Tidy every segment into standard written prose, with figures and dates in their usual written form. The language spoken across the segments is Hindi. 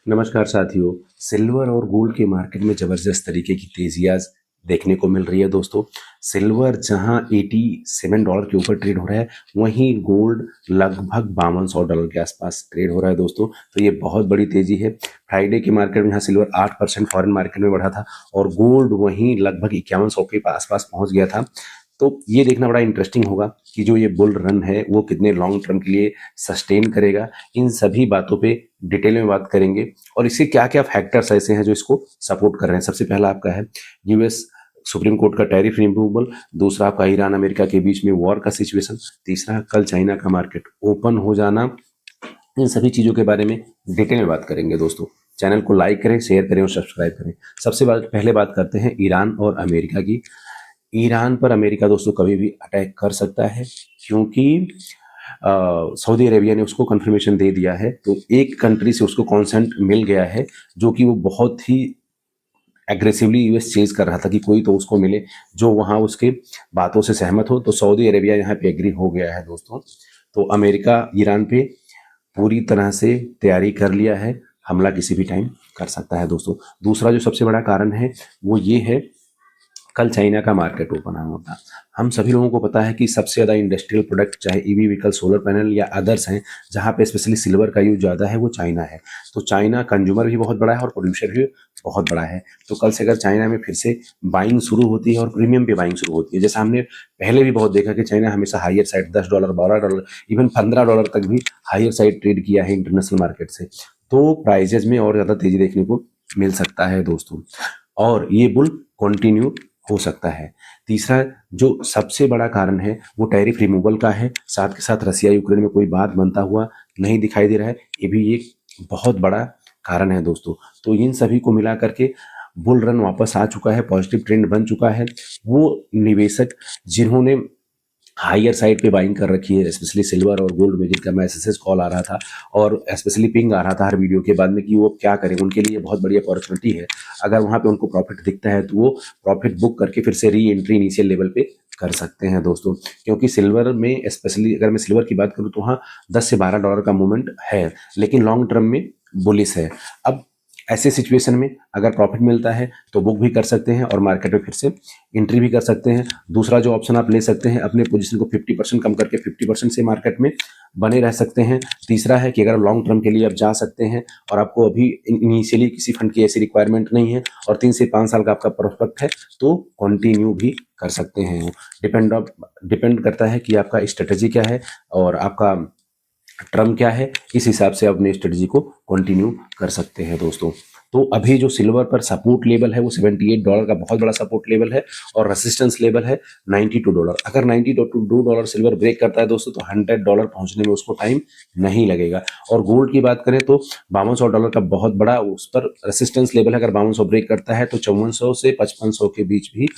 नमस्कार साथियों। सिल्वर और गोल्ड के मार्केट में जबरदस्त तरीके की तेजी आज देखने को मिल रही है दोस्तों। सिल्वर जहां $87 के ऊपर ट्रेड हो रहा है, वहीं गोल्ड लगभग $5200 के आसपास ट्रेड हो रहा है दोस्तों। तो ये बहुत बड़ी तेजी है। फ्राइडे के मार्केट में यहाँ सिल्वर 8% फॉरेन मार्केट में बढ़ा था और गोल्ड वहीं लगभग 5100 के आसपास पहुंच गया था। तो ये देखना बड़ा इंटरेस्टिंग होगा कि जो ये बुल रन है वो कितने लॉन्ग टर्म के लिए सस्टेन करेगा। इन सभी बातों पे डिटेल में बात करेंगे और इसके क्या क्या फैक्टर्स ऐसे हैं जो इसको सपोर्ट कर रहे हैं। सबसे पहला आपका है यूएस सुप्रीम कोर्ट का टैरिफ रिमूवल, दूसरा आपका ईरान अमेरिका के बीच में वॉर का सिचुएशन, तीसरा कल चाइना का मार्केट ओपन हो जाना। इन सभी चीज़ों के बारे में डिटेल में बात करेंगे दोस्तों। चैनल को लाइक करें, शेयर करें और सब्सक्राइब करें। पहले बात करते हैं ईरान और अमेरिका की। ईरान पर अमेरिका दोस्तों कभी भी अटैक कर सकता है, क्योंकि सऊदी अरेबिया ने उसको कंफर्मेशन दे दिया है। तो एक कंट्री से उसको कॉन्सेंट मिल गया है, जो कि वो बहुत ही एग्रेसिवली यूएस चेज कर रहा था कि कोई तो उसको मिले जो वहाँ उसके बातों से सहमत हो। तो सऊदी अरेबिया यहाँ पे एग्री हो गया है दोस्तों। तो अमेरिका ईरान पे पूरी तरह से तैयारी कर लिया है, हमला किसी भी टाइम कर सकता है दोस्तों। दूसरा जो सबसे बड़ा कारण है वो ये है, कल चाइना का मार्केट ओपन होगा। हम सभी लोगों को पता है कि सबसे ज़्यादा इंडस्ट्रियल प्रोडक्ट चाहे ईवी व्हीकल, सोलर पैनल या अदर्स हैं, जहाँ पे स्पेशली सिल्वर का यूज ज़्यादा है, वो चाइना है। तो चाइना कंज्यूमर भी बहुत बड़ा है और प्रोड्यूसर भी बहुत बड़ा है। तो कल से अगर चाइना में फिर से बाइंग शुरू होती है और प्रीमियम पे बाइंग शुरू होती है, जैसा हमने पहले भी बहुत देखा कि चाइना हमेशा हायर साइड $10, $12, इवन $15 तक भी हायर साइड ट्रेड किया है इंटरनेशनल मार्केट से। तो प्राइजेज में और ज़्यादा तेजी देखने को मिल सकता है दोस्तों, और ये बुल कंटिन्यू हो सकता है। तीसरा जो सबसे बड़ा कारण है वो टैरिफ रिमूवल का है। साथ के साथ रसिया यूक्रेन में कोई बात बनता हुआ नहीं दिखाई दे रहा है, ये भी एक बहुत बड़ा कारण है दोस्तों। तो इन सभी को मिला करके बुल रन वापस आ चुका है, पॉजिटिव ट्रेंड बन चुका है। वो निवेशक जिन्होंने हायर साइड पे बाइंग कर रखी है, स्पेशली सिल्वर और गोल्ड में, जिनका मैं एसएसएस कॉल आ रहा था और स्पेशली पिंग आ रहा था हर वीडियो के बाद में कि वो क्या करें, उनके लिए बहुत बड़ी अपॉर्चुनिटी है। अगर वहाँ पे उनको प्रॉफिट दिखता है तो वो प्रॉफिट बुक करके फिर से री एंट्री इनिशियल लेवल पे कर सकते हैं दोस्तों। क्योंकि सिल्वर में स्पेशली अगर मैं सिल्वर की बात करूँ तो वहाँ $10 से $12 का मूवमेंट है, लेकिन लॉन्ग टर्म में बुलिश है। अब ऐसे सिचुएशन में अगर प्रॉफिट मिलता है तो बुक भी कर सकते हैं और मार्केट में फिर से एंट्री भी कर सकते हैं। दूसरा जो ऑप्शन आप ले सकते हैं, अपने पोजीशन को 50% कम करके 50% से मार्केट में बने रह सकते हैं। तीसरा है कि अगर लॉन्ग टर्म के लिए आप जा सकते हैं और आपको अभी इनिशियली किसी फंड की ऐसी रिक्वायरमेंट नहीं है और 3 से 5 साल का आपका प्रोस्पेक्ट है, तो कंटिन्यू भी कर सकते हैं। डिपेंड करता है कि आपका स्ट्रेटजी क्या है और आपका टर्म क्या है, इस हिसाब से आप अपनी स्ट्रेटजी को कंटिन्यू कर सकते हैं दोस्तों। तो अभी जो सिल्वर पर सपोर्ट लेवल है वो $78 का बहुत बड़ा सपोर्ट लेवल है और रेसिस्टेंस लेवल है $92। अगर $92 सिल्वर ब्रेक करता है दोस्तों तो $100 पहुंचने में उसको टाइम नहीं लगेगा। और गोल्ड की बात करें तो $5200 का बहुत बड़ा उस पर रेसिस्टेंस लेवल है। अगर 5200 ब्रेक करता है तो 5400 से 5500 के बीच भी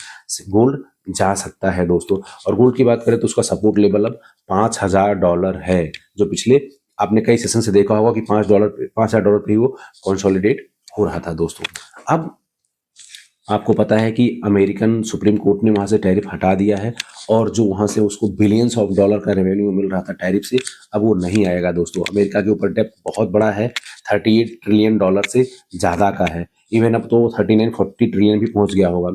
गोल्ड जा सकता है दोस्तों। और गोल्ड की बात करें तो उसका सपोर्ट लेवल अब $5000 है, जो पिछले आपने कई सेशन से देखा होगा कि $5000 पे ही वो कंसोलिडेट हो रहा था दोस्तों। अब आपको पता है कि अमेरिकन सुप्रीम कोर्ट ने वहां से टैरिफ हटा दिया है और जो वहां से उसको बिलियंस ऑफ डॉलर का रेवेन्यू मिल रहा था टैरिफ से, अब वो नहीं आएगा दोस्तों। अमेरिका के ऊपर डेब्ट बहुत बड़ा है, $38 ट्रिलियन से ज़्यादा का है। इवन अब तो 39-40 ट्रिलियन भी पहुंच गया होगा।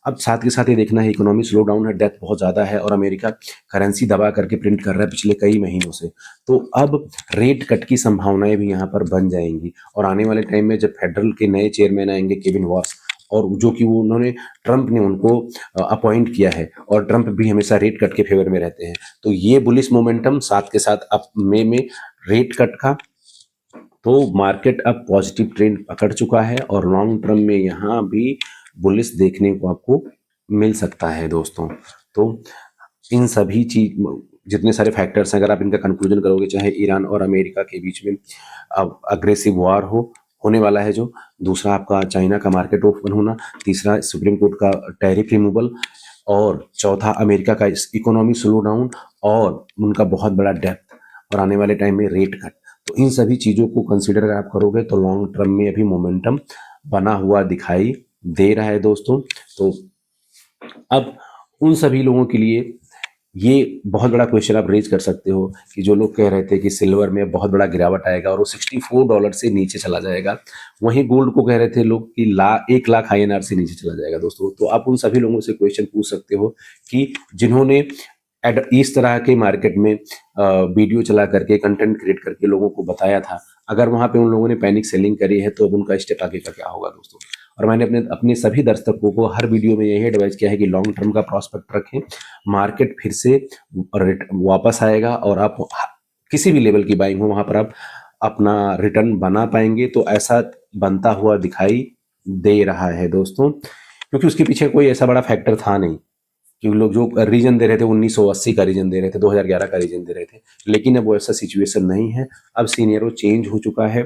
अब साथ के साथ ये देखना है, इकोनॉमी स्लो डाउन है, डेथ बहुत ज़्यादा है और अमेरिका करेंसी दबा करके प्रिंट कर रहा है पिछले कई महीनों से। तो अब रेट कट की संभावनाएं भी यहाँ पर बन जाएंगी और आने वाले टाइम में जब फेडरल के नए चेयरमैन आएंगे केविन वॉस, और जो कि वो उन्होंने ट्रंप ने उनको अपॉइंट किया है और ट्रंप भी हमेशा रेट कट के फेवर में रहते हैं, तो ये बुलिश मोमेंटम साथ के साथ अब मई में रेट कट का, तो मार्केट अब पॉजिटिव ट्रेंड पकड़ चुका है और लॉन्ग टर्म में यहाँ भी बुलिश देखने को आपको मिल सकता है दोस्तों। तो इन सभी चीज जितने सारे फैक्टर्स हैं, अगर आप इनका कंक्लूजन करोगे, चाहे ईरान और अमेरिका के बीच में अब अग्रेसिव वॉर होने वाला है, जो दूसरा आपका चाइना का मार्केट ओपन होना, तीसरा सुप्रीम कोर्ट का टैरिफ रिमूवल, और चौथा अमेरिका का इकोनॉमी स्लो डाउन और उनका बहुत बड़ा डेप्थ, और आने वाले टाइम में रेट कट, तो इन सभी चीज़ों को कंसिडर अगर आप करोगे तो लॉन्ग टर्म में अभी मोमेंटम बना हुआ दिखाई दे रहा है दोस्तों। तो अब उन सभी लोगों के लिए ये बहुत बड़ा क्वेश्चन आप रेज कर सकते हो कि जो लोग कह रहे थे कि सिल्वर में बहुत बड़ा गिरावट आएगा और वो $64 से नीचे चला जाएगा, वहीं गोल्ड को कह रहे थे लोग कि 1 लाख INR से नीचे चला जाएगा दोस्तों। तो आप उन सभी लोगों से क्वेश्चन पूछ सकते हो कि जिन्होंने इस तरह के मार्केट में वीडियो चला करके कंटेंट क्रिएट करके लोगों को बताया था, अगर वहां पे उन लोगों ने पैनिक सेलिंग करी है तो अब उनका स्टेप आगे का क्या होगा दोस्तों। और मैंने अपने अपने सभी दर्शकों को हर वीडियो में यही एडवाइस किया है कि लॉन्ग टर्म का प्रॉस्पेक्ट रखें, मार्केट फिर से वापस आएगा और आप किसी भी लेवल की बाइंग हो वहां पर आप अपना रिटर्न बना पाएंगे। तो ऐसा बनता हुआ दिखाई दे रहा है दोस्तों, क्योंकि उसके पीछे कोई ऐसा बड़ा फैक्टर था नहीं। क्योंकि लोग जो रीजन दे रहे थे 1980 का रीजन दे रहे थे, 2011 का रीजन दे रहे थे, लेकिन अब वो ऐसा सिचुएशन नहीं है। अब सीनियरो चेंज हो चुका है।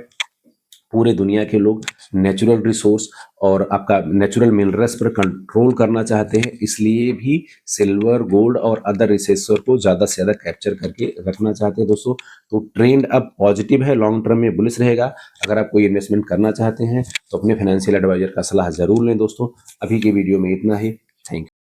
पूरे दुनिया के लोग नेचुरल रिसोर्स और आपका नेचुरल मिनरल्स पर कंट्रोल करना चाहते हैं, इसलिए भी सिल्वर, गोल्ड और अदर रिसोर्स को ज़्यादा से ज़्यादा कैप्चर करके रखना चाहते हैं दोस्तों। तो ट्रेंड अब पॉजिटिव है, लॉन्ग टर्म में बुलिश रहेगा। अगर आप कोई इन्वेस्टमेंट करना चाहते हैं तो अपने फाइनेंशियल एडवाइजर का सलाह जरूर लें दोस्तों। अभी के वीडियो में इतना ही। Thank you.